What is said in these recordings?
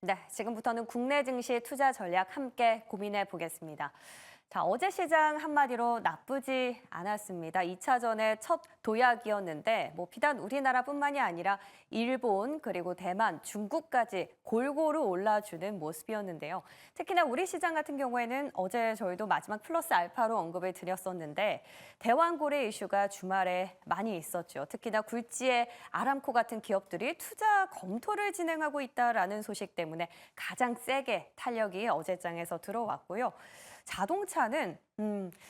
네, 지금부터는 국내 증시 투자 전략 함께 고민해 보겠습니다. 자, 어제 시장 한마디로 나쁘지 않았습니다. 2차전의 첫 도약이었는데 비단 우리나라뿐만이 아니라 일본 그리고 대만, 중국까지 골고루 올라주는 모습이었는데요. 특히나 우리 시장 같은 경우에는 어제 저희도 마지막 플러스 알파로 언급을 드렸었는데 대왕고래 이슈가 주말에 많이 있었죠. 특히나 굴지의 아람코 같은 기업들이 투자 검토를 진행하고 있다라는 소식 때문에 가장 세게 탄력이 어제장에서 들어왔고요. 자동차는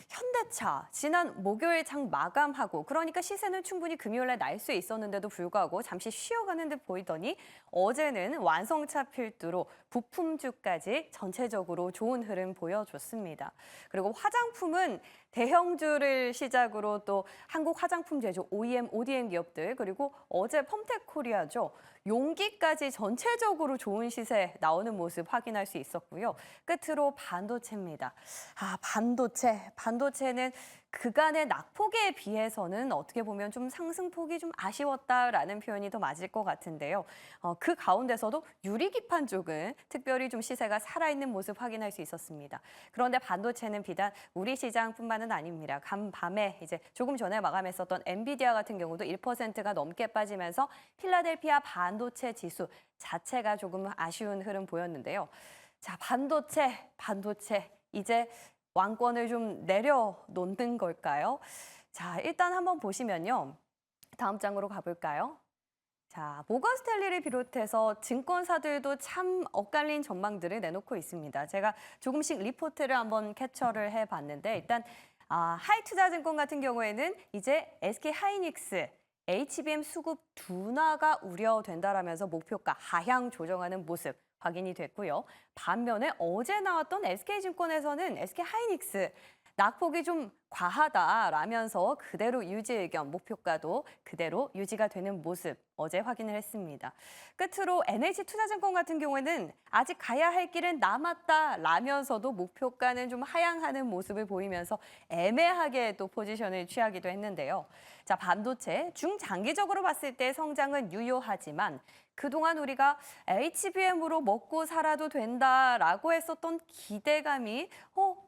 현대차 지난 목요일 장 마감하고 그러니까 시세는 충분히 금요일에 날 수 있었는데도 불구하고 잠시 쉬어가는 듯 보이더니 어제는 완성차 필두로 부품주까지 전체적으로 좋은 흐름 보여줬습니다. 그리고 화장품은 대형주를 시작으로 또 한국 화장품 제조 OEM, ODM 기업들 그리고 어제 펌텍코리아죠. 용기까지 전체적으로 좋은 시세 나오는 모습 확인할 수 있었고요. 끝으로 반도체입니다. 반도체는 그간의 낙폭에 비해서는 어떻게 보면 좀 상승폭이 좀 아쉬웠다라는 표현이 더 맞을 것 같은데요. 그 가운데서도 유리기판 쪽은 특별히 좀 시세가 살아있는 모습 확인할 수 있었습니다. 그런데 반도체는 비단 우리 시장뿐만은 아닙니다. 간밤에 이제 조금 전에 마감했었던 엔비디아 같은 경우도 1%가 넘게 빠지면서 필라델피아 반도체 지수 자체가 조금 아쉬운 흐름 보였는데요. 자, 반도체 이제 왕권을 좀 내려놓는 걸까요? 자, 일단 한번 보시면요. 다음 장으로 가볼까요? 자, 모건 스탠리를 비롯해서 증권사들도 참 엇갈린 전망들을 내놓고 있습니다. 제가 조금씩 리포트를 한번 캡처를 해봤는데 일단 하이투자증권 같은 경우에는 이제 SK 하이닉스, HBM 수급 둔화가 우려된다라면서 목표가 하향 조정하는 모습 확인이 됐고요. 반면에 어제 나왔던 SK증권에서는 SK 하이닉스 낙폭이 좀 과하다라면서 그대로 유지 의견, 목표가도 그대로 유지가 되는 모습 어제 확인을 했습니다. 끝으로 NH투자증권 같은 경우에는 아직 가야 할 길은 남았다라면서도 목표가는 좀 하향하는 모습을 보이면서 애매하게 또 포지션을 취하기도 했는데요. 자, 반도체 중장기적으로 봤을 때 성장은 유효하지만 그동안 우리가 HBM으로 먹고 살아도 된다라고 했었던 기대감이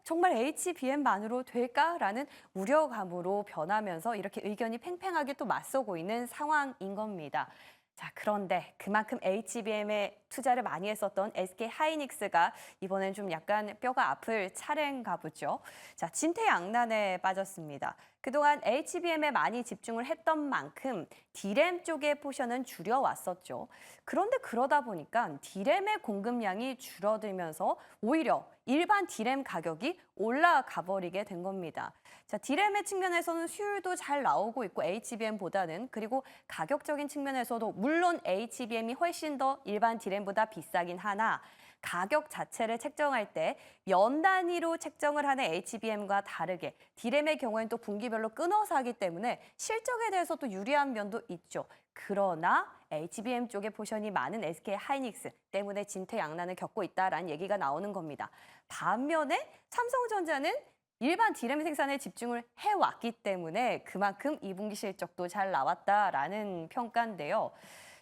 정말 HBM만으로 될까라는 우려감으로 변하면서 이렇게 의견이 팽팽하게 또 맞서고 있는 상황인 겁니다. 자, 그런데 그만큼 HBM에 투자를 많이 했었던 SK 하이닉스가 이번엔 좀 약간 뼈가 아플 차례인가 보죠. 자, 진퇴양난에 빠졌습니다. 그동안 HBM에 많이 집중을 했던 만큼 D램 쪽의 포션은 줄여왔었죠. 그런데 그러다 보니까 D램의 공급량이 줄어들면서 오히려 일반 D램 가격이 올라가 버리게 된 겁니다. 자, D램의 측면에서는 수율도 잘 나오고 있고 HBM보다는 그리고 가격적인 측면에서도 물론 HBM이 훨씬 더 일반 D램보다 비싸긴 하나 가격 자체를 책정할 때 연 단위로 책정을 하는 HBM과 다르게 D램의 경우에는 또 분기별로 끊어서 하기 때문에 실적에 대해서 또 유리한 면도 있죠. 그러나 HBM 쪽에 포션이 많은 SK 하이닉스 때문에 진퇴양난을 겪고 있다라는 얘기가 나오는 겁니다. 반면에 삼성전자는 일반 D램 생산에 집중을 해왔기 때문에 그만큼 2분기 실적도 잘 나왔다라는 평가인데요.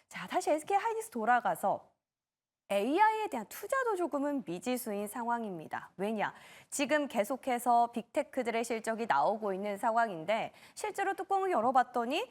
자, 다시 SK 하이닉스 돌아가서 AI에 대한 투자도 조금은 미지수인 상황입니다. 왜냐? 지금 계속해서 빅테크들의 실적이 나오고 있는 상황인데 실제로 뚜껑을 열어봤더니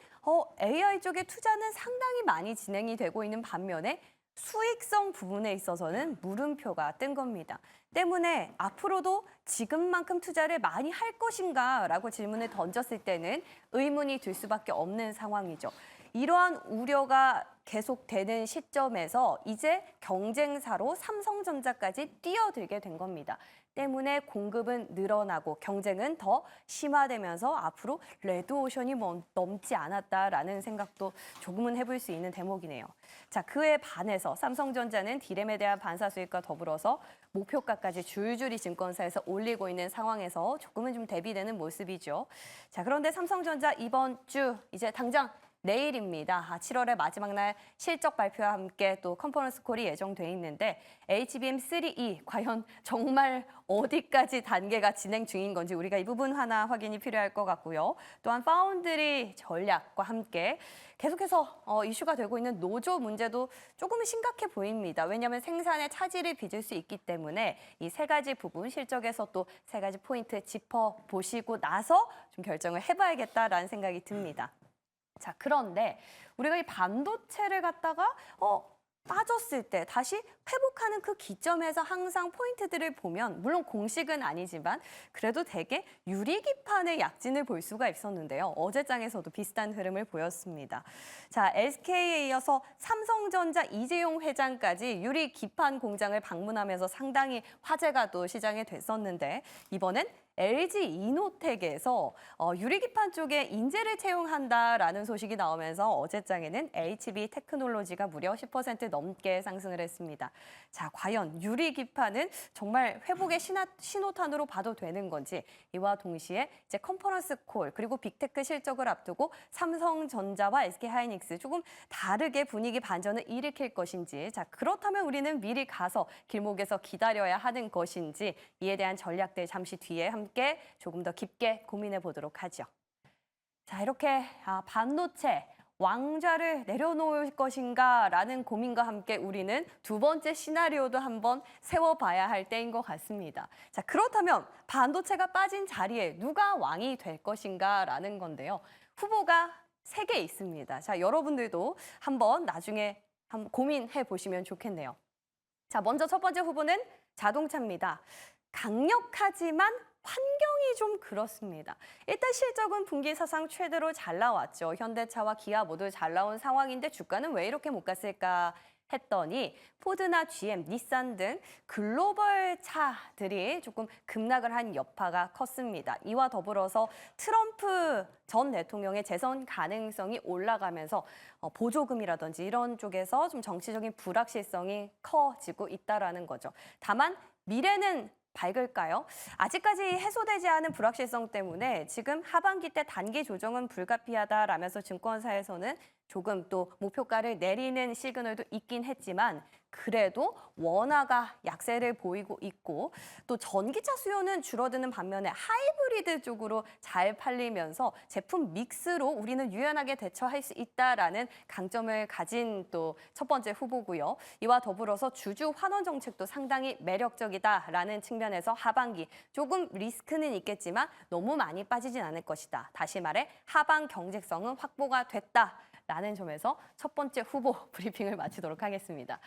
AI 쪽의 투자는 상당히 많이 진행이 되고 있는 반면에 수익성 부분에 있어서는 물음표가 뜬 겁니다. 때문에 앞으로도 지금만큼 투자를 많이 할 것인가라고 질문을 던졌을 때는 의문이 들 수밖에 없는 상황이죠. 이러한 우려가 계속되는 시점에서 이제 경쟁사로 삼성전자까지 뛰어들게 된 겁니다. 때문에 공급은 늘어나고 경쟁은 더 심화되면서 앞으로 레드오션이 넘지 않았다라는 생각도 조금은 해볼 수 있는 대목이네요. 자, 그에 반해서 삼성전자는 D램에 대한 반사 수익과 더불어서 목표가까지 줄줄이 증권사에서 올리고 있는 상황에서 조금은 좀 대비되는 모습이죠. 자, 그런데 삼성전자 이번 주 이제 당장 내일입니다. 7월의 마지막 날 실적 발표와 함께 또 컨퍼런스 콜이 예정돼 있는데 HBM3E 과연 정말 어디까지 단계가 진행 중인 건지 우리가 이 부분 하나 확인이 필요할 것 같고요. 또한 파운드리 전략과 함께 계속해서 이슈가 되고 있는 노조 문제도 조금은 심각해 보입니다. 왜냐하면 생산에 차질을 빚을 수 있기 때문에 이 세 가지 부분 실적에서 또 세 가지 포인트 짚어보시고 나서 좀 결정을 해봐야겠다라는 생각이 듭니다. 자, 그런데 우리가 이 반도체를 갖다가 빠졌을 때 다시 회복하는 그 기점에서 항상 포인트들을 보면 물론 공식은 아니지만 그래도 되게 유리기판의 약진을 볼 수가 있었는데요. 어제장에서도 비슷한 흐름을 보였습니다. 자, SK에 이어서 삼성전자 이재용 회장까지 유리기판 공장을 방문하면서 상당히 화제가 또 시장에 됐었는데 이번엔 LG 이노텍에서 유리기판 쪽에 인재를 채용한다라는 소식이 나오면서 어제장에는 HB 테크놀로지가 무려 10% 넘게 상승을 했습니다. 자, 과연 유리기판은 정말 회복의 신호탄으로 봐도 되는 건지 이와 동시에 이제 컨퍼런스 콜 그리고 빅테크 실적을 앞두고 삼성전자와 SK하이닉스 조금 다르게 분위기 반전을 일으킬 것인지 자, 그렇다면 우리는 미리 가서 길목에서 기다려야 하는 것인지 이에 대한 전략들 잠시 뒤에 함께 조금 더 깊게 고민해 보도록 하죠. 자, 이렇게 반도체 왕좌를 내려놓을 것인가라는 고민과 함께 우리는 두 번째 시나리오도 한번 세워봐야 할 때인 것 같습니다. 자, 그렇다면 반도체가 빠진 자리에 누가 왕이 될 것인가라는 건데요. 후보가 3개 있습니다. 자, 여러분들도 한번 나중에 한번 고민해 보시면 좋겠네요. 자, 먼저 첫 번째 후보는 자동차입니다. 강력하지만 환경이 좀 그렇습니다. 일단 실적은 분기 사상 최대로 잘 나왔죠. 현대차와 기아 모두 잘 나온 상황인데 주가는 왜 이렇게 못 갔을까 했더니 포드나 GM, 닛산 등 글로벌 차들이 조금 급락을 한 여파가 컸습니다. 이와 더불어서 트럼프 전 대통령의 재선 가능성이 올라가면서 보조금이라든지 이런 쪽에서 좀 정치적인 불확실성이 커지고 있다라는 거죠. 다만 미래는 밝을까요? 아직까지 해소되지 않은 불확실성 때문에 지금 하반기 때 단기 조정은 불가피하다라면서 증권사에서는 조금 또 목표가를 내리는 시그널도 있긴 했지만 그래도 원화가 약세를 보이고 있고 또 전기차 수요는 줄어드는 반면에 하이브리드 쪽으로 잘 팔리면서 제품 믹스로 우리는 유연하게 대처할 수 있다라는 강점을 가진 또 첫 번째 후보고요. 이와 더불어서 주주 환원 정책도 상당히 매력적이다라는 측면에서 하반기 조금 리스크는 있겠지만 너무 많이 빠지진 않을 것이다. 다시 말해 하반 경제성은 확보가 됐다. 라는 점에서 첫 번째 후보 브리핑을 마치도록 하겠습니다.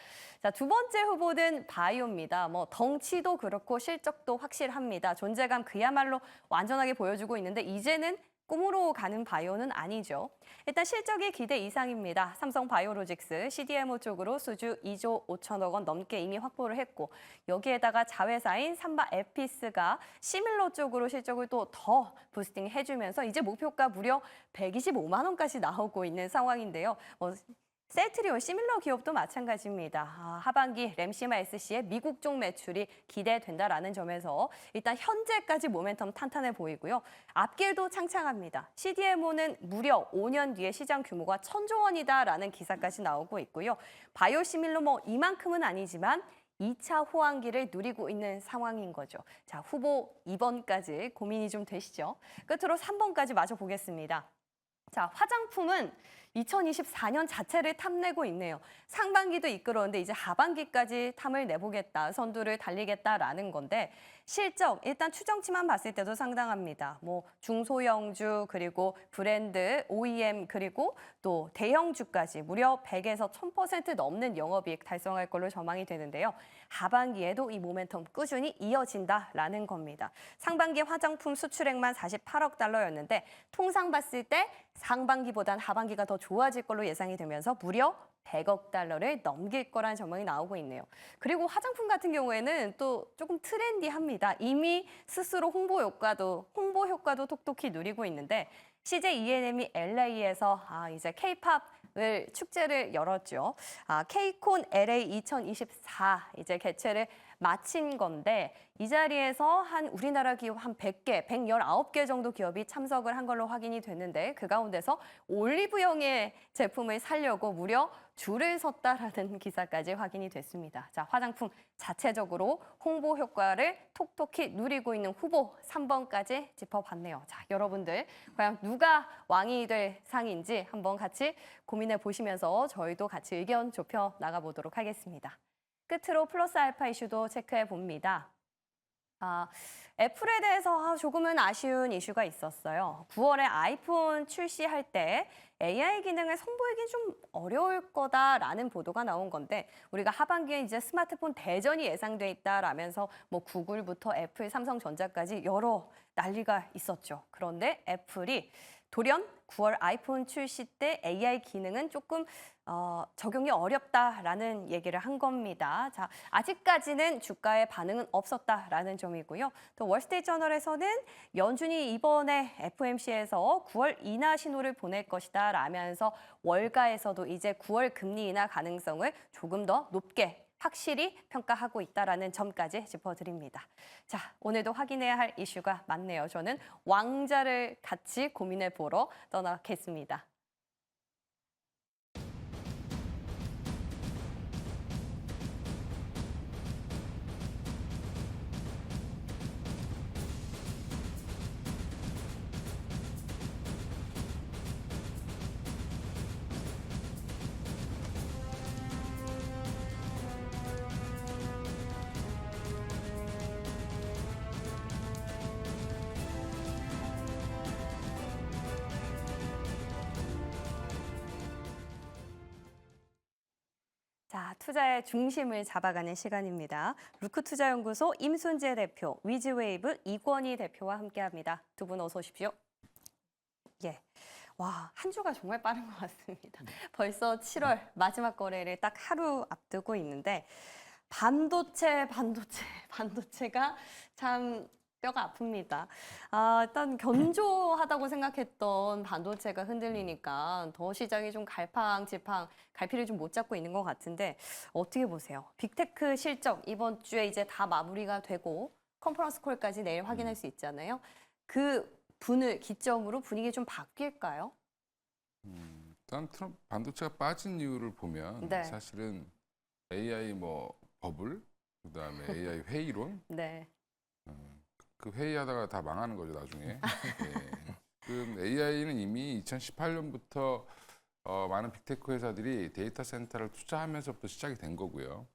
자, 두 번째 후보는 바이오입니다. 덩치도 그렇고 실적도 확실합니다. 존재감 그야말로 완전하게 보여주고 있는데 이제는 꿈으로 가는 바이오는 아니죠. 일단 실적이 기대 이상입니다. 삼성 바이오로직스, CDMO 쪽으로 수주 2조 5천억 원 넘게 이미 확보를 했고 여기에다가 자회사인 삼바 에피스가 시밀러 쪽으로 실적을 또 더 부스팅 해주면서 이제 목표가 무려 125만 원까지 나오고 있는 상황인데요. 셀트리온 시밀러 기업도 마찬가지입니다. 하반기 램시마 SC의 미국 쪽 매출이 기대된다라는 점에서 일단 현재까지 모멘텀 탄탄해 보이고요. 앞길도 창창합니다. CDMO는 무려 5년 뒤에 시장 규모가 1,000조 원이다라는 기사까지 나오고 있고요. 바이오 시밀러 이만큼은 아니지만 2차 호황기를 누리고 있는 상황인 거죠. 자, 후보 2번까지 고민이 좀 되시죠? 끝으로 3번까지 마저 보겠습니다. 자, 화장품은 2024년 자체를 탐내고 있네요. 상반기도 이끌었는데 이제 하반기까지 탐을 내보겠다, 선두를 달리겠다라는 건데 실적 일단 추정치만 봤을 때도 상당합니다. 중소형주 그리고 브랜드, OEM 그리고 또 대형주까지 무려 100에서 1000% 넘는 영업이익 달성할 걸로 전망이 되는데요. 하반기에도 이 모멘텀 꾸준히 이어진다라는 겁니다. 상반기 화장품 수출액만 48억 달러였는데 통상 봤을 때 상반기보단 하반기가 더 좋아질 걸로 예상이 되면서 무려 100억 달러를 넘길 거란 전망이 나오고 있네요. 그리고 화장품 같은 경우에는 또 조금 트렌디합니다. 이미 스스로 홍보 효과도 톡톡히 누리고 있는데 CJ E&M이 LA에서 이제 K-팝 축제를 열었죠. K콘 LA 2024 이제 개최를 마친 건데 이 자리에서 한 우리나라 기업 한 100개, 119개 정도 기업이 참석을 한 걸로 확인이 됐는데 그 가운데서 올리브영의 제품을 살려고 무려 줄을 섰다라는 기사까지 확인이 됐습니다. 자, 화장품 자체적으로 홍보 효과를 톡톡히 누리고 있는 후보 3번까지 짚어봤네요. 자, 여러분들 과연 누가 왕이 될 상인지 한번 같이 고민해 보시면서 저희도 같이 의견 좁혀 나가보도록 하겠습니다. 끝으로 플러스 알파 이슈도 체크해 봅니다. 애플에 대해서 조금은 아쉬운 이슈가 있었어요. 9월에 아이폰 출시할 때 AI 기능을 선보이기 좀 어려울 거다라는 보도가 나온 건데 우리가 하반기에 이제 스마트폰 대전이 예상돼 있다라면서 뭐 구글부터 애플, 삼성전자까지 여러 난리가 있었죠. 그런데 애플이 돌연 9월 아이폰 출시 때 AI 기능은 조금 적용이 어렵다라는 얘기를 한 겁니다. 자, 아직까지는 주가에 반응은 없었다라는 점이고요. 또 월스트리트저널에서는 연준이 이번에 FOMC에서 9월 인하 신호를 보낼 것이다 라면서 월가에서도 이제 9월 금리 인하 가능성을 조금 더 높게 확실히 평가하고 있다라는 점까지 짚어드립니다. 자, 오늘도 확인해야 할 이슈가 많네요. 저는 왕자를 같이 고민해 보러 떠나겠습니다. 자, 투자의 중심을 잡아가는 시간입니다. 루크투자연구소 임순재 대표, 위즈웨이브 이권희 대표와 함께합니다. 두 분 어서 오십시오. 예, 와, 한 주가 정말 빠른 것 같습니다. 벌써 7월 마지막 거래를 딱 하루 앞두고 있는데 반도체가 참 뼈가 아픕니다. 일단 견조하다고 생각했던 반도체가 흔들리니까 더 시장이 좀 갈팡질팡, 갈피를 좀 못 잡고 있는 것 같은데 어떻게 보세요? 빅테크 실적 이번 주에 이제 다 마무리가 되고 컨퍼런스 콜까지 내일 확인할 수 있잖아요. 그 분을 기점으로 분위기 좀 바뀔까요? 일단 반도체가 빠진 이유를 보면 네. 사실은 AI 뭐 버블, 그다음에 AI 회의론, 네. 그 회의하다가 다 망하는 거죠 나중에. 예. 그 AI는 이미 2018년부터 많은 빅테크 회사들이 데이터 센터를 투자하면서부터 시작이 된 거고요.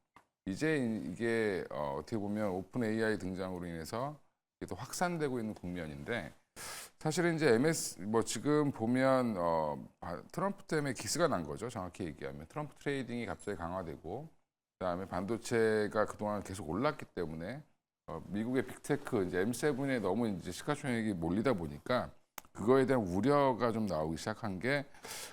이제 이게 어떻게 보면 오픈 AI 등장으로 인해서 이게 또 확산되고 있는 국면인데 사실은 이제 뭐 지금 보면 트럼프 때문에 기스가 난 거죠. 정확히 얘기하면 트럼프 트레이딩이 갑자기 강화되고 그다음에 반도체가 그동안 계속 올랐기 때문에 미국의 빅테크 이제 M7에 너무 이제 시가총액이 몰리다 보니까 그거에 대한 우려가 좀 나오기 시작한 게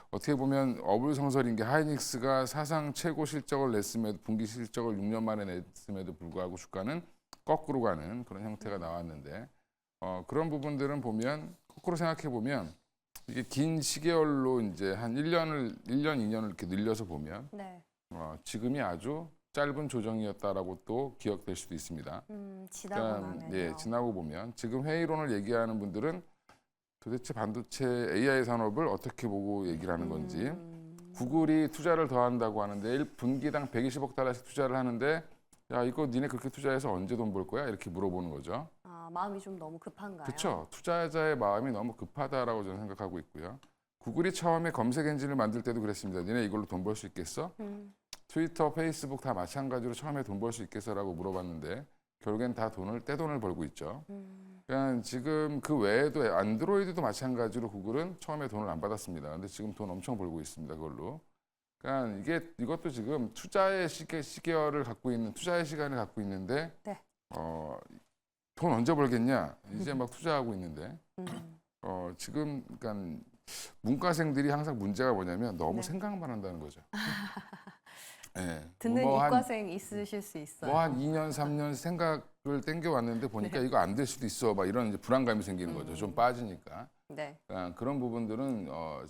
어떻게 보면 어불성설인 게 하이닉스가 사상 최고 실적을 냈음에도 분기 실적을 6년 만에 냈음에도 불구하고 주가는 거꾸로 가는 그런 형태가 나왔는데 그런 부분들은 보면 거꾸로 생각해 보면 이게 긴 시계열로 이제 한 1년, 2년을 이렇게 늘려서 보면 네. 지금이 아주 짧은 조정이었다라고 또 기억될 수도 있습니다. 지나고 나면요. 예, 지나고 보면 지금 회의론을 얘기하는 분들은 도대체 반도체 AI 산업을 어떻게 보고 얘기를 하는 건지 구글이 투자를 더 한다고 하는데 분기당 120억 달러씩 투자를 하는데 야 이거 니네 그렇게 투자해서 언제 돈 벌 거야? 이렇게 물어보는 거죠. 마음이 좀 너무 급한가요? 그렇죠. 투자자의 마음이 너무 급하다라고 저는 생각하고 있고요. 구글이 처음에 검색 엔진을 만들 때도 그랬습니다. 니네 이걸로 돈 벌 수 있겠어? 트위터, 페이스북 다 마찬가지로 처음에 돈 벌 수 있겠어라고 물어봤는데 결국엔 다 떼돈을 벌고 있죠. 그러니까 지금 그 외에도 안드로이드도 마찬가지로 구글은 처음에 돈을 안 받았습니다. 근데 지금 돈 엄청 벌고 있습니다. 그걸로. 그러니까 이것도 지금 투자의 시계열을 갖고 있는 투자의 시간을 갖고 있는데 네. 돈 언제 벌겠냐? 이제 막 투자하고 있는데 지금 그러니까 문과생들이 항상 문제가 뭐냐면 너무 네. 생각만 한다는 거죠. 예. 듣는 뭐 한- 이과생 있으실 수 있어요. 뭐 한 2년, 3년 생각을 땡겨왔는데 보니까 이거 안 될 수도 있어. 막 이런 이제 불안감이 생기는 거죠. 좀 빠지니까. 네. 그런 부분들은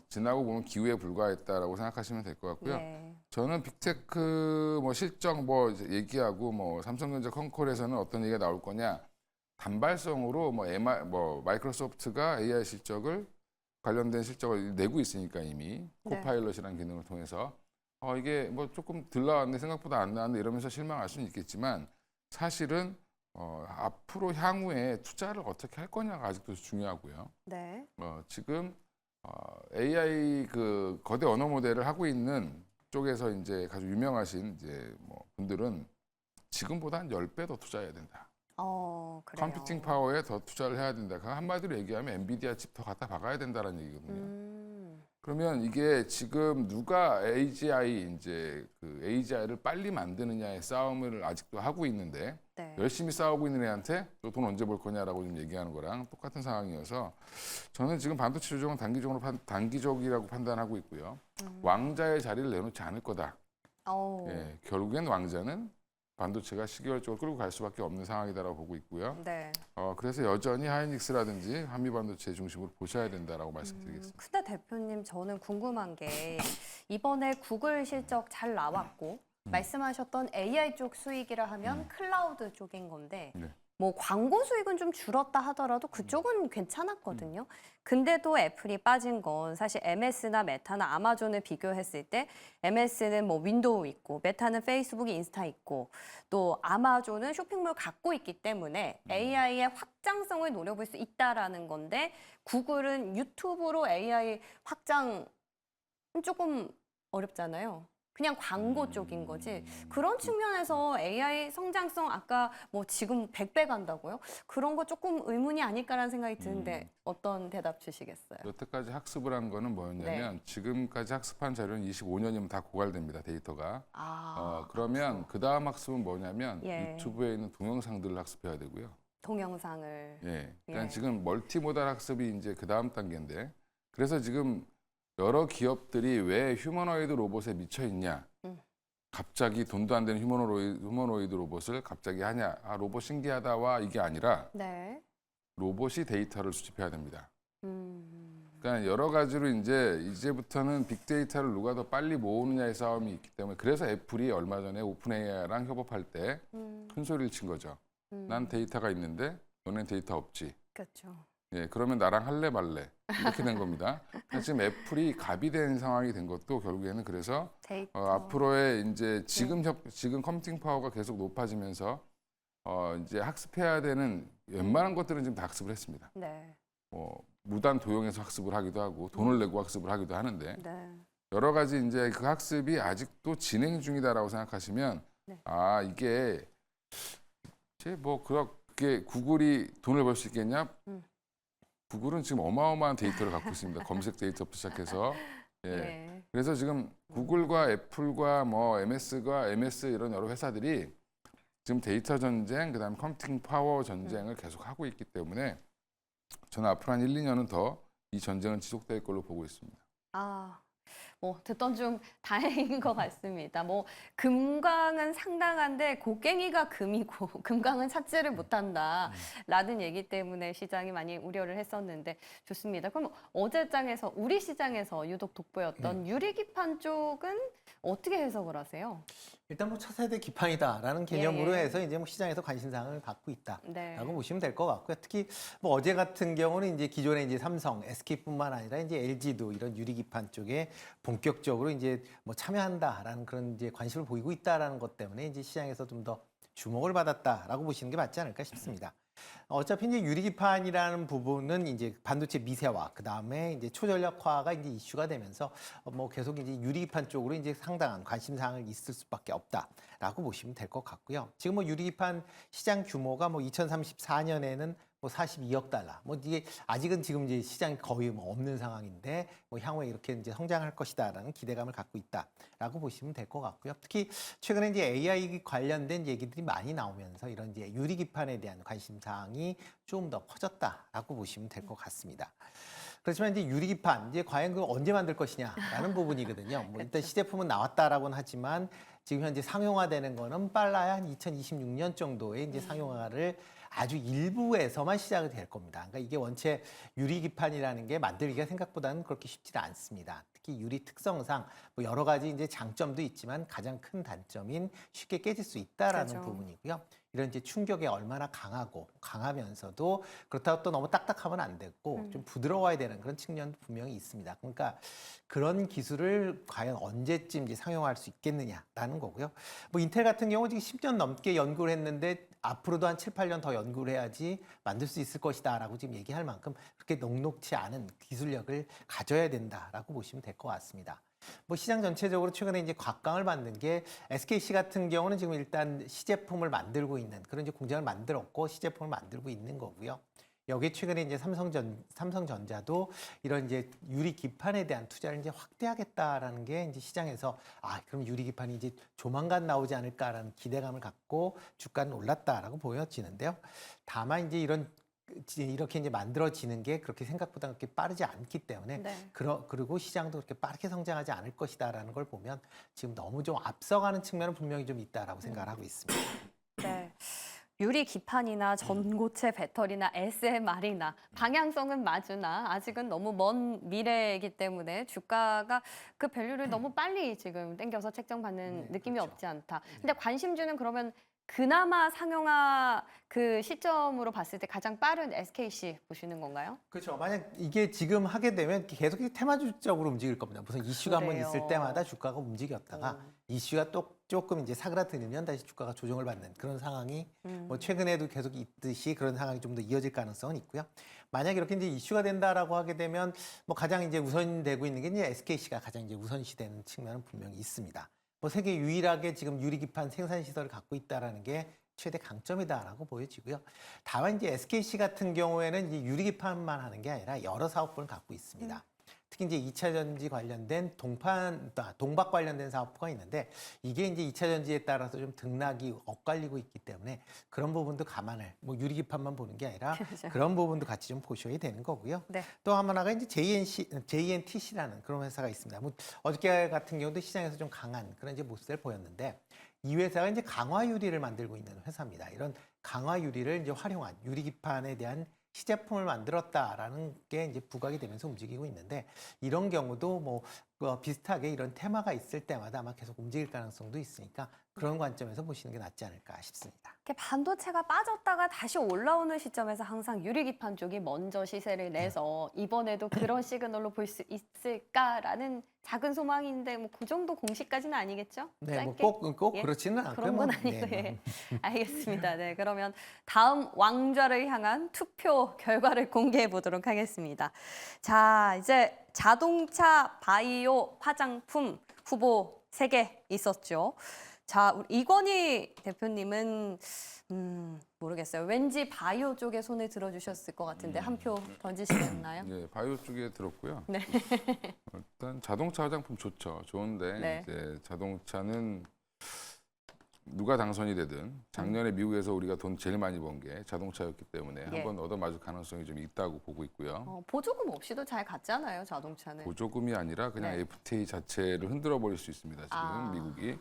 지나고 보면 기후에 불과했다라고 생각하시면 될 것 같고요. 네. 저는 빅테크 뭐 실적 뭐 이제 얘기하고 뭐 삼성전자 컨콜에서는 어떤 얘기가 나올 거냐 단발성으로 뭐 마이크로소프트가 AI 실적을 관련된 실적을 내고 있으니까 이미 네. 코파일럿이라는 기능을 통해서 이게 뭐 조금 덜 나왔는데 생각보다 안 나왔는데 이러면서 실망할 수는 있겠지만 사실은 앞으로 향후에 투자를 어떻게 할 거냐가 아직도 중요하고요. 네. 지금 AI 그 거대 언어 모델을 하고 있는 쪽에서 이제 아주 유명하신 이제 뭐 분들은 지금보다 한 10배 더 투자해야 된다. 그래요. 컴퓨팅 파워에 더 투자를 해야 된다. 한마디로 얘기하면 엔비디아 칩 더 갖다 박아야 된다는 얘기거든요. 그러면 이게 지금 누가 AGI 이제 그 AGI를 빨리 만드느냐의 싸움을 아직도 하고 있는데 네. 열심히 싸우고 있는 애한테 너 돈 언제 벌 거냐라고 지금 얘기하는 거랑 똑같은 상황이어서 저는 지금 반도체 조정은 단기적이라고 판단하고 있고요. 왕자의 자리를 내놓지 않을 거다. 예, 결국엔 왕자는 반도체가 시기열적으로 끌고 갈 수밖에 없는 상황이다라고 보고 있고요. 네. 그래서 여전히 하이닉스라든지 한미반도체 중심으로 보셔야 된다라고 말씀드리겠습니다. 근데 대표님 저는 궁금한 게 이번에 구글 실적 잘 나왔고 말씀하셨던 AI 쪽 수익이라 하면 클라우드 쪽인 건데 네. 뭐 광고 수익은 좀 줄었다 하더라도 그쪽은 괜찮았거든요. 근데도 애플이 빠진 건 사실 MS나 메타나 아마존을 비교했을 때 MS는 뭐 윈도우 있고 메타는 페이스북, 인스타 있고 또 아마존은 쇼핑몰 갖고 있기 때문에 AI의 확장성을 노려볼 수 있다라는 건데 구글은 유튜브로 AI 확장 조금 어렵잖아요. 그냥 광고 쪽인 거지. 그런 측면에서 AI 성장성 아까 뭐 지금 100배 간다고요? 그런 거 조금 의문이 아닐까라는 생각이 드는데 어떤 대답 주시겠어요? 여태까지 학습을 한 거는 뭐였냐면 지금까지 학습한 자료는 25년이면 다 고갈됩니다. 데이터가. 그러면 그 다음 학습은 뭐냐면 예. 유튜브에 있는 동영상들을 학습해야 되고요. 동영상을. 예. 그러니까 예. 지금 멀티모달 학습이 이제 그 다음 단계인데 그래서 지금 여러 기업들이 왜 휴머노이드 로봇에 미쳐 있냐? 갑자기 돈도 안 되는 휴머노이드 로봇을 갑자기 하냐? 로봇 신기하다와 이게 아니라 네. 로봇이 데이터를 수집해야 됩니다. 음. 그러니까 여러 가지로 이제부터는 빅데이터를 누가 더 빨리 모으느냐의 싸움이 있기 때문에 그래서 애플이 얼마 전에 오픈 AI랑 협업할 때 큰 소리를 친 거죠. 난 데이터가 있는데 너넨 데이터 없지. 그렇죠. 예, 그러면 나랑 할래 말래 이렇게 된 겁니다. 지금 애플이 갑이 된 상황이 된 것도 결국에는 그래서 데이터. 앞으로의 이제 지금 컴퓨팅 파워가 계속 높아지면서 이제 학습해야 되는 웬만한 것들은 지금 다 학습을 했습니다. 네. 무단 도용해서 학습을 하기도 하고 돈을 내고 학습을 하기도 하는데 네. 여러 가지 이제 그 학습이 아직도 진행 중이다라고 생각하시면 네. 이게 이제 뭐 그렇게 구글이 돈을 벌 수 있겠냐? 구글은 지금 어마어마한 데이터를 갖고 있습니다. 검색 데이터부터 시작해서. 예. 네. 그래서 지금 구글과 애플과 뭐 MS 이런 여러 회사들이 지금 데이터 전쟁, 그다음에 컴퓨팅 파워 전쟁을 계속 하고 있기 때문에 저는 앞으로 한 1, 2년은 더 이 전쟁은 지속될 걸로 보고 있습니다. 뭐 듣던 중 다행인 것 같습니다. 뭐 금강은 상당한데 곡괭이가 금이고 금강은 찾지를 못한다라는 얘기 때문에 시장이 많이 우려를 했었는데 좋습니다. 그럼 어제장에서 우리 시장에서 유독 돋보였던 유리기판 쪽은 어떻게 해석을 하세요? 일단 뭐 차세대 기판이다라는 개념으로 예. 해서 이제 뭐 시장에서 관심사항을 받고 있다라고 네. 보시면 될 것 같고요. 특히 뭐 어제 같은 경우는 이제 기존에 이제 삼성, SK뿐만 아니라 이제 LG도 이런 유리기판 쪽에 본격적으로 이제 뭐 참여한다라는 그런 이제 관심을 보이고 있다라는 것 때문에 이제 시장에서 좀 더 주목을 받았다라고 보시는 게 맞지 않을까 싶습니다. 어차피 이제 유리기판이라는 부분은 이제 반도체 미세화, 그 다음에 이제 초전력화가 이제 이슈가 되면서 뭐 계속 이제 유리기판 쪽으로 이제 상당한 관심사항을 있을 수밖에 없다라고 보시면 될 것 같고요. 지금 뭐 유리기판 시장 규모가 뭐 2034년에는 뭐 42억 달러. 뭐 이게 아직은 지금 이제 시장이 거의 뭐 없는 상황인데 뭐 향후에 이렇게 이제 성장할 것이다라는 기대감을 갖고 있다라고 보시면 될 것 같고요. 특히 최근에 이제 AI 관련된 얘기들이 많이 나오면서 이런 이제 유리기판에 대한 관심사항이 좀 더 커졌다라고 보시면 될 것 같습니다. 그렇지만 이제 유리기판 이제 과연 그 언제 만들 것이냐라는 부분이거든요. 뭐 일단 시제품은 나왔다라고는 하지만 지금 현재 상용화되는 거는 빨라야 한 2026년 정도에 이제 상용화를 아주 일부에서만 시작이 될 겁니다. 그러니까 이게 원체 유리기판이라는 게 만들기가 생각보다는 그렇게 쉽지 않습니다. 특히 유리 특성상 뭐 여러 가지 이제 장점도 있지만 가장 큰 단점인 쉽게 깨질 수 있다라는 그렇죠. 부분이고요. 이런 이제 충격에 얼마나 강하면서도 그렇다고 또 너무 딱딱하면 안 되고 좀 부드러워야 되는 그런 측면도 분명히 있습니다. 그러니까 그런 기술을 과연 언제쯤 이제 상용화할 수 있겠느냐라는 거고요. 뭐 인텔 같은 경우 지금 10년 넘게 연구를 했는데 앞으로도 한 7, 8년 더 연구를 해야지 만들 수 있을 것이다라고 지금 얘기할 만큼 그렇게 녹록치 않은 기술력을 가져야 된다라고 보시면 될 것 같습니다. 뭐 시장 전체적으로 최근에 이제 곽강을 받는 게 SKC 같은 경우는 지금 일단 시제품을 만들고 있는 그런 이제 공장을 만들었고 시제품을 만들고 있는 거고요. 여기에 최근에 이제 삼성전자도 이런 이제 유리 기판에 대한 투자를 이제 확대하겠다라는 게 이제 시장에서 그럼 유리 기판이 이제 조만간 나오지 않을까라는 기대감을 갖고 주가는 올랐다라고 보여지는데요. 다만 이제 이렇게 이제 만들어지는 게 그렇게 생각보다 그렇게 빠르지 않기 때문에 네. 그리고 시장도 그렇게 빠르게 성장하지 않을 것이다라는 걸 보면 지금 너무 좀 앞서가는 측면은 분명히 좀 있다라고 생각을 하고 있습니다. 네. 유리 기판이나 전고체 배터리나 SMR이나 방향성은 맞으나 아직은 너무 먼 미래이기 때문에 주가가 그 밸류를 너무 빨리 지금 땡겨서 책정받는 느낌이 그렇죠. 없지 않다. 근데 관심주는 그러면 그나마 상용화 그 시점으로 봤을 때 가장 빠른 SKC 보시는 건가요? 그렇죠. 만약 이게 지금 하게 되면 계속 테마주적으로 움직일 겁니다. 무슨 이슈가 한번 그래요. 있을 때마다 주가가 움직였다가 이슈가 또 조금 이제 사그라들면 다시 주가가 조정을 받는 그런 상황이 뭐 최근에도 계속 있듯이 그런 상황이 좀 더 이어질 가능성은 있고요. 만약 이렇게 이제 이슈가 된다라고 하게 되면 뭐 가장 이제 우선되고 있는 게 이제 SKC가 가장 이제 우선시되는 측면은 분명히 있습니다. 뭐 세계 유일하게 지금 유리기판 생산 시설을 갖고 있다라는 게 최대 강점이다라고 보여지고요. 다만 이제 SKC 같은 경우에는 이제 유리기판만 하는 게 아니라 여러 사업부를 갖고 있습니다. 특히 이제 2차 전지 관련된 동박 관련된 사업부가 있는데 이게 이제 2차 전지에 따라서 좀 등락이 엇갈리고 있기 때문에 그런 부분도 뭐 유리기판만 보는 게 아니라 그렇죠. 그런 부분도 같이 좀 보셔야 되는 거고요. 네. 또 하나가 이제 JNTC라는 그런 회사가 있습니다. 뭐 어저께 같은 경우도 시장에서 좀 강한 그런 이제 모습을 보였는데 이 회사가 이제 강화 유리를 만들고 있는 회사입니다. 이런 강화 유리를 이제 활용한 유리기판에 대한 시제품을 만들었다라는 게 이제 부각이 되면서 움직이고 있는데 이런 경우도 뭐 비슷하게 이런 테마가 있을 때마다 아마 계속 움직일 가능성도 있으니까 그런 관점에서 보시는 게 낫지 않을까 싶습니다. 이렇게 반도체가 빠졌다가 다시 올라오는 시점에서 항상 유리기판 쪽이 먼저 시세를 내서 이번에도 그런 시그널로 볼 수 있을까라는 작은 소망인데 뭐 그 정도 공식까지는 아니겠죠? 네, 뭐 짧게? 꼭 예? 그렇지는 않고요. 그런 건 뭐, 아니고 네, 예. 알겠습니다. 네, 그러면 다음 왕좌를 향한 투표 결과를 공개해 보도록 하겠습니다. 자, 이제 자동차, 바이오, 화장품 후보 3개 있었죠. 자, 우리 이건희 대표님은 모르겠어요. 왠지 바이오 쪽에 손을 들어주셨을 것 같은데 한 표 던지시겠나요? 네, 바이오 쪽에 들었고요. 네. 일단 자동차 화장품 좋죠. 좋은데 네. 이제 자동차는 누가 당선이 되든 작년에 미국에서 우리가 돈 제일 많이 번 게 자동차였기 때문에 예. 한번 얻어맞을 가능성이 좀 있다고 보고 있고요. 보조금 없이도 잘 갔잖아요, 자동차는. 보조금이 아니라 그냥 네. FTA 자체를 흔들어 버릴 수 있습니다. 지금 아. 미국이.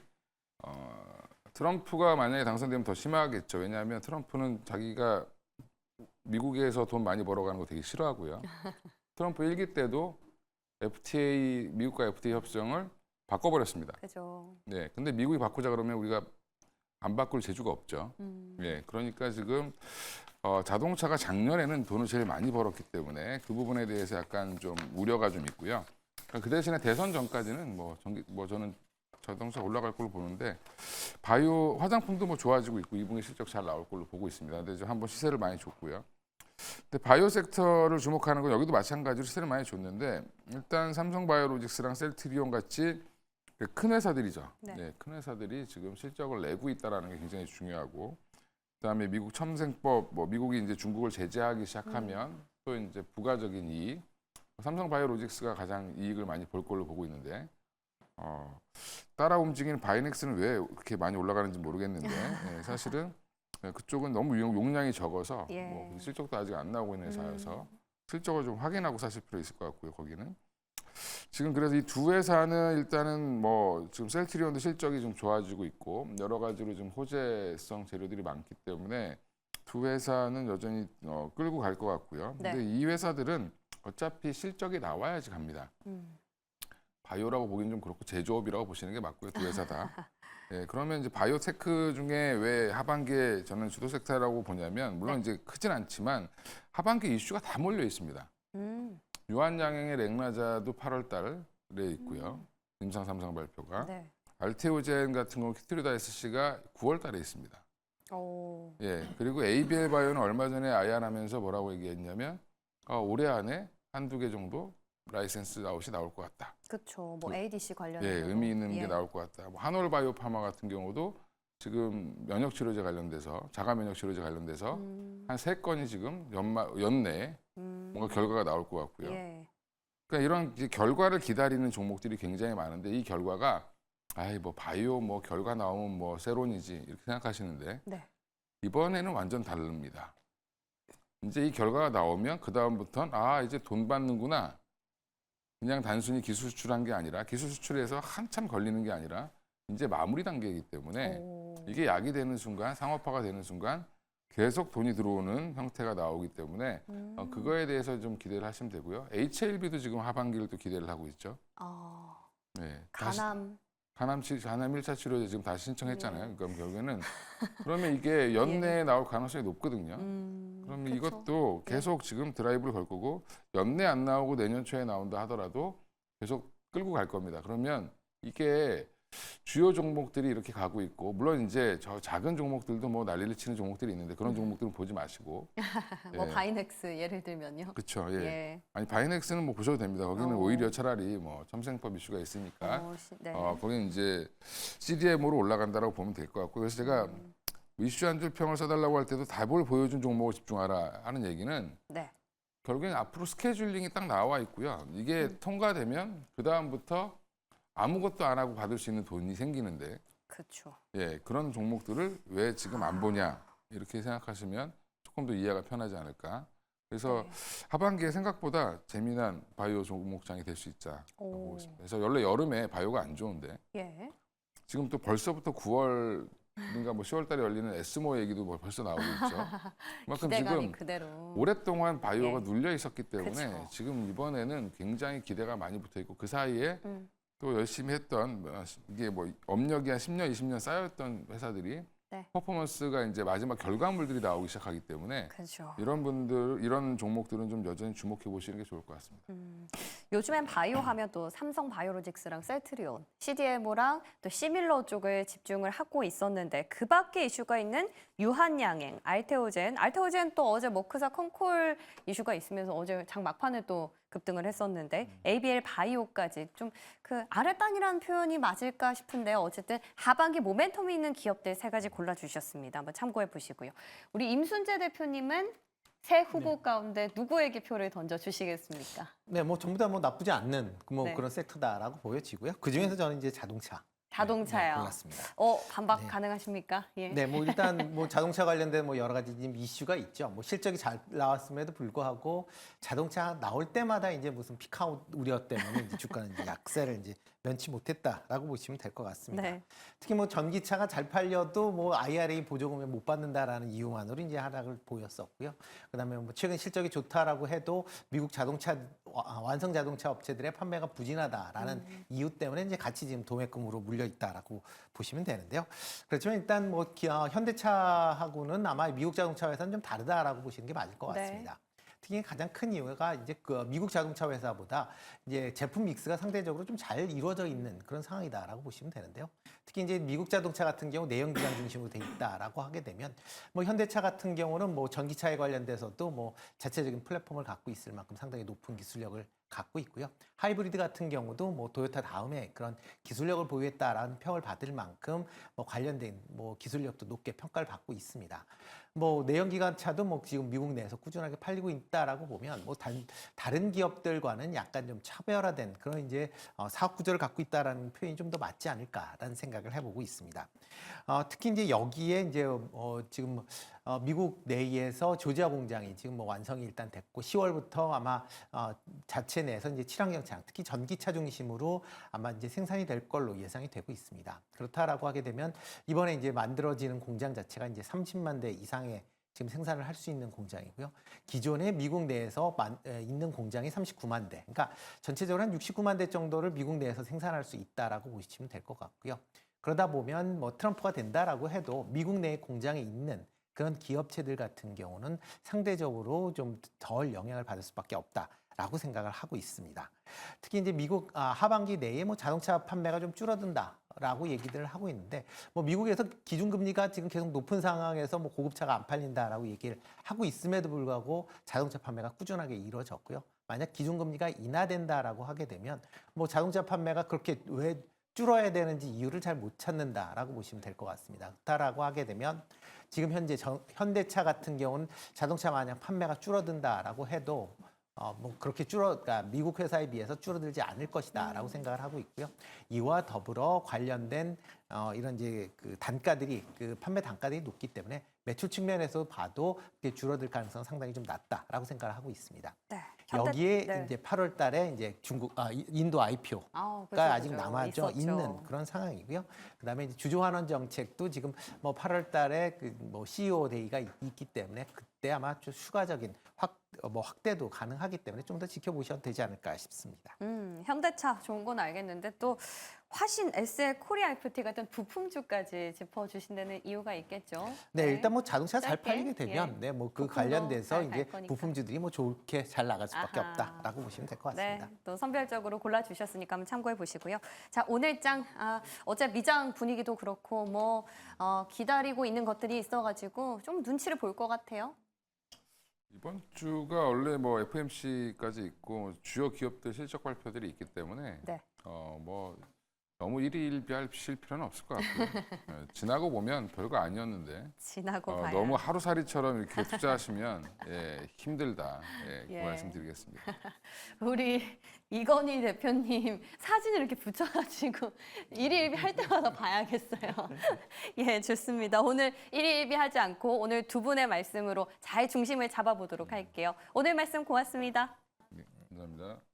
트럼프가 만약에 당선되면 더 심하겠죠. 왜냐하면 트럼프는 자기가 미국에서 돈 많이 벌어가는 거 되게 싫어하고요. 트럼프 1기 때도 미국과 FTA 협정을 바꿔버렸습니다. 그죠. 네, 근데 미국이 바꾸자 그러면 우리가 안 바꿀 재주가 없죠. 예, 그러니까 지금 자동차가 작년에는 돈을 제일 많이 벌었기 때문에 그 부분에 대해서 약간 좀 우려가 좀 있고요. 그 대신에 대선 전까지는 저는 자동차 올라갈 걸로 보는데 바이오 화장품도 뭐 좋아지고 있고 2분기 실적 잘 나올 걸로 보고 있습니다. 근데 좀 한번 시세를 많이 줬고요. 근데 바이오 섹터를 주목하는 건 여기도 마찬가지로 시세를 많이 줬는데 일단 삼성바이오로직스랑 셀트리온 같이 큰 회사들이죠. 네. 네, 큰 회사들이 지금 실적을 내고 있다는 게 굉장히 중요하고 그다음에 미국 첨생법, 미국이 이제 중국을 제재하기 시작하면 또 이제 부가적인 이익, 삼성바이오로직스가 가장 이익을 많이 볼 걸로 보고 있는데 따라 움직이는 바이넥스는 왜 그렇게 많이 올라가는지 모르겠는데 사실은 그쪽은 너무 용량이 적어서 예. 실적도 아직 안 나오고 있는 회사여서 실적을 좀 확인하고 사실 필요 있을 것 같고요. 거기는 지금 그래서 이 두 회사는 일단은 뭐 지금 셀트리온도 실적이 좀 좋아지고 있고 여러 가지로 좀 호재성 재료들이 많기 때문에 두 회사는 여전히 끌고 갈 것 같고요. 네. 근데 이 회사들은 어차피 실적이 나와야지 갑니다. 바이오라고 보기는 좀 그렇고 제조업이라고 보시는 게 맞고요. 두 회사 다. 예, 그러면 이제 바이오테크 중에 왜 하반기에 저는 주도 섹터라고 보냐면 물론 이제 크진 않지만 하반기 이슈가 다 몰려 있습니다. 유한양행의 렉나자도 8월 달에 있고요. 임상 3상 발표가. 네. 알테오젠 같은 경우 키트리다 SC가 9월 달에 있습니다. 오. 예, 그리고 ABL 바이오는 얼마 전에 아이안하면서 뭐라고 얘기했냐면 올해 안에 한두 개 정도 라이센스 아웃이 나올 것 같다. 그렇죠. 뭐 ADC 관련해서. 예, 의미 있는 예. 게 나올 것 같다. 뭐 한올 바이오파마 같은 경우도 지금 면역 치료제 관련돼서 자가 면역 치료제 관련돼서 한 3건이 지금 연내에 뭔가 결과가 나올 것 같고요. 예. 그러니까 이런 이제 결과를 기다리는 종목들이 굉장히 많은데 이 결과가 아이 뭐 바이오 뭐 결과 나오면 뭐 세론이지 이렇게 생각하시는데 네. 이번에는 완전 다릅니다. 이제 이 결과가 나오면 그 다음부터는 이제 돈 받는구나. 그냥 단순히 기술 수출한 게 아니라 기술 수출에서 한참 걸리는 게 아니라 이제 마무리 단계이기 때문에 오. 이게 약이 되는 순간 상업화가 되는 순간 계속 돈이 들어오는 형태가 나오기 때문에 그거에 대해서 좀 기대를 하시면 되고요. HLB도 지금 하반기를 또 기대를 하고 있죠. 아, 네, 간암. 간암 1차 치료제 지금 다시 신청했잖아요. 그럼 결국에는 그러면 이게 연내에 나올 가능성이 높거든요. 그러면 그쵸. 이것도 계속 지금 드라이브를 걸 거고 연내 안 나오고 내년 초에 나온다 하더라도 계속 끌고 갈 겁니다. 그러면 이게 주요 종목들이 이렇게 가고 있고 물론 이제 저 작은 종목들도 뭐 난리를 치는 종목들이 있는데 그런 종목들은 보지 마시고 뭐 예. 바이넥스 예를 들면요. 그렇죠. 예. 예. 아니 바이넥스는 뭐 보셔도 됩니다. 거기는 어. 오히려 차라리 뭐 첨생법 이슈가 있으니까 네. 거기는 이제 CDM으로 올라간다라고 보면 될 것 같고 그래서 제가 이슈 한 줄 평을 써달라고 할 때도 답을 보여준 종목을 집중하라 하는 얘기는 네. 결국엔 앞으로 스케줄링이 딱 나와 있고요. 이게 통과되면 그 다음부터 아무것도 안 하고 받을 수 있는 돈이 생기는데 그렇죠. 예, 그런 종목들을 왜 지금 안 보냐 이렇게 생각하시면 조금 더 이해가 편하지 않을까. 그래서 네. 하반기에 생각보다 재미난 바이오 종목장이 될 수 있다고 오. 보고 있습니다. 그래서 원래 여름에 바이오가 안 좋은데 예. 지금 또 벌써부터 9월 그러니까 뭐 10월 달에 열리는 에스모 얘기도 뭐 벌써 나오고 있죠. 그만큼 기대감이 지금 그대로. 오랫동안 바이오가 예. 눌려 있었기 때문에 그쵸. 지금 이번에는 굉장히 기대가 많이 붙어 있고 그 사이에 음. 또 열심히 했던 이게 뭐 업력이 한 10년, 20년 쌓였던 회사들이 네. 퍼포먼스가 이제 마지막 결과물들이 나오기 시작하기 때문에 그렇죠. 이런 종목들은 좀 여전히 주목해 보시는 게 좋을 것 같습니다. 요즘엔 바이오 하면 또 삼성 바이오로직스랑 셀트리온, CDMO랑 또 시밀러 쪽을 집중을 하고 있었는데 그 밖에 이슈가 있는 유한양행, 알테오젠 또 어제 머크사 컨콜 이슈가 있으면서 어제 장 막판에 또 급등을 했었는데 ABL 바이오까지 좀 그 아랫단이라는 표현이 맞을까 싶은데 어쨌든 하반기 모멘텀이 있는 기업들 3가지 골라주셨습니다. 한번 참고해 보시고요. 우리 임순재 대표님은 새 후보 가운데 누구에게 표를 던져주시겠습니까? 네, 뭐 전부 다 뭐 나쁘지 않는 뭐 네. 그런 섹터다라고 보여지고요. 그 중에서 저는 이제 자동차. 자동차요. 네, 골랐습니다. 반박 네. 가능하십니까? 예. 네, 뭐 일단 뭐 자동차 관련된 뭐 여러 가지 지금 이슈가 있죠. 뭐 실적이 잘 나왔음에도 불구하고 자동차 나올 때마다 이제 무슨 피크아웃 우려 때문에 이제 주가는 이제 약세를 이제 면치 못했다라고 보시면 될 것 같습니다. 네. 특히 뭐 전기차가 잘 팔려도 뭐 IRA 보조금을 못 받는다라는 이유만으로 이제 하락을 보였었고요. 그다음에 뭐 최근 실적이 좋다라고 해도 미국 자동차 완성 자동차 업체들의 판매가 부진하다라는 이유 때문에 이제 같이 지금 도매금으로 물려 있다라고 보시면 되는데요. 그렇지만 일단 뭐 현대차하고는 아마 미국 자동차 회사는 좀 다르다라고 보시는 게 맞을 것 네. 같습니다. 특히 가장 큰 이유가 이제 그 미국 자동차 회사보다 이제 제품 믹스가 상대적으로 좀 잘 이루어져 있는 그런 상황이다라고 보시면 되는데요. 특히 이제 미국 자동차 같은 경우 내연기관 중심으로 돼 있다라고 하게 되면 뭐 현대차 같은 경우는 뭐 전기차에 관련돼서도 뭐 자체적인 플랫폼을 갖고 있을 만큼 상당히 높은 기술력을 갖고 있고요. 하이브리드 같은 경우도 뭐 도요타 다음에 그런 기술력을 보유했다라는 평을 받을 만큼 뭐 관련된 뭐 기술력도 높게 평가를 받고 있습니다. 뭐 내연기관차도 뭐 지금 미국 내에서 꾸준하게 팔리고 있다라고 보면 뭐 다른 기업들과는 약간 좀 차별화된 그런 이제 사업 구조를 갖고 있다라는 표현이 좀 더 맞지 않을까라는 생각을 해보고 있습니다. 특히 이제 여기에 이제 지금 미국 내에서 조지아 공장이 지금 뭐 완성이 일단 됐고 10월부터 아마 자체 내에서 이제 친환경차, 특히 전기차 중심으로 아마 이제 생산이 될 걸로 예상이 되고 있습니다. 그렇다라고 하게 되면 이번에 이제 만들어지는 공장 자체가 이제 30만 대 이상의 지금 생산을 할 수 있는 공장이고요. 기존에 미국 내에서 있는 공장이 39만 대. 그러니까 전체적으로 한 69만 대 정도를 미국 내에서 생산할 수 있다라고 보시면 될 것 같고요. 그러다 보면 뭐 트럼프가 된다라고 해도 미국 내에 공장에 있는 그런 기업체들 같은 경우는 상대적으로 좀 덜 영향을 받을 수밖에 없다라고 생각을 하고 있습니다. 특히 이제 미국 하반기 내에 뭐 자동차 판매가 좀 줄어든다라고 얘기들을 하고 있는데 뭐 미국에서 기준금리가 지금 계속 높은 상황에서 뭐 고급차가 안 팔린다라고 얘기를 하고 있음에도 불구하고 자동차 판매가 꾸준하게 이루어졌고요. 만약 기준금리가 인하된다라고 하게 되면 뭐 자동차 판매가 그렇게 왜 줄어야 되는지 이유를 잘 못 찾는다라고 보시면 될 것 같습니다. 그렇다라고 하게 되면 지금 현재 현대차 같은 경우는 자동차 마냥 판매가 줄어든다라고 해도 뭐 그렇게 그러니까 미국 회사에 비해서 줄어들지 않을 것이다라고 생각을 하고 있고요. 이와 더불어 관련된 이런 이제 그 단가들이 그 판매 단가들이 높기 때문에 매출 측면에서 봐도 그게 줄어들 가능성은 상당히 좀 낮다라고 생각을 하고 있습니다. 네. 여기에 네. 이제 8월 달에 이제 인도 IPO가 그죠, 아직 그죠. 남아져 있었죠. 있는 그런 상황이고요. 그다음에 이제 주주환원 정책도 지금 뭐 8월 달에 그 뭐 CEO 데이가 있기 때문에 그때 아마 좀 추가적인 확대도 가능하기 때문에 좀 더 지켜보셔도 되지 않을까 싶습니다. 현대차 좋은 건 알겠는데 또 화신, SL, 코리아 FT 같은 부품주까지 짚어주신 데는 이유가 있겠죠? 네, 일단 뭐 자동차 잘 짧게, 팔리게 되면 예. 네, 뭐 그 부품도 관련돼서 잘갈 이제 거니까. 부품주들이 뭐 좋게 잘 나갈 수밖에 아하. 없다라고 보시면 될 것 같습니다. 네, 또 선별적으로 골라주셨으니까 한번 참고해 보시고요. 자, 오늘 장 어제 미장 분위기도 그렇고 뭐 기다리고 있는 것들이 있어가지고 좀 눈치를 볼 것 같아요. 이번 주가 원래 뭐 FMC까지 있고 주요 기업들 실적 발표들이 있기 때문에 네. 뭐 너무 일희일비하실 필요는 없을 것 같고요. 지나고 보면 별거 아니었는데 지나고 봐야. 너무 하루살이처럼 이렇게 투자하시면 힘들다. 그 예. 말씀드리겠습니다. 우리 이건희 대표님 사진을 이렇게 붙여가지고 일희일비 할 때마다 봐야겠어요. 예, 좋습니다. 오늘 일희일비 하지 않고 오늘 두 분의 말씀으로 잘 중심을 잡아보도록 할게요. 오늘 말씀 고맙습니다. 네, 감사합니다.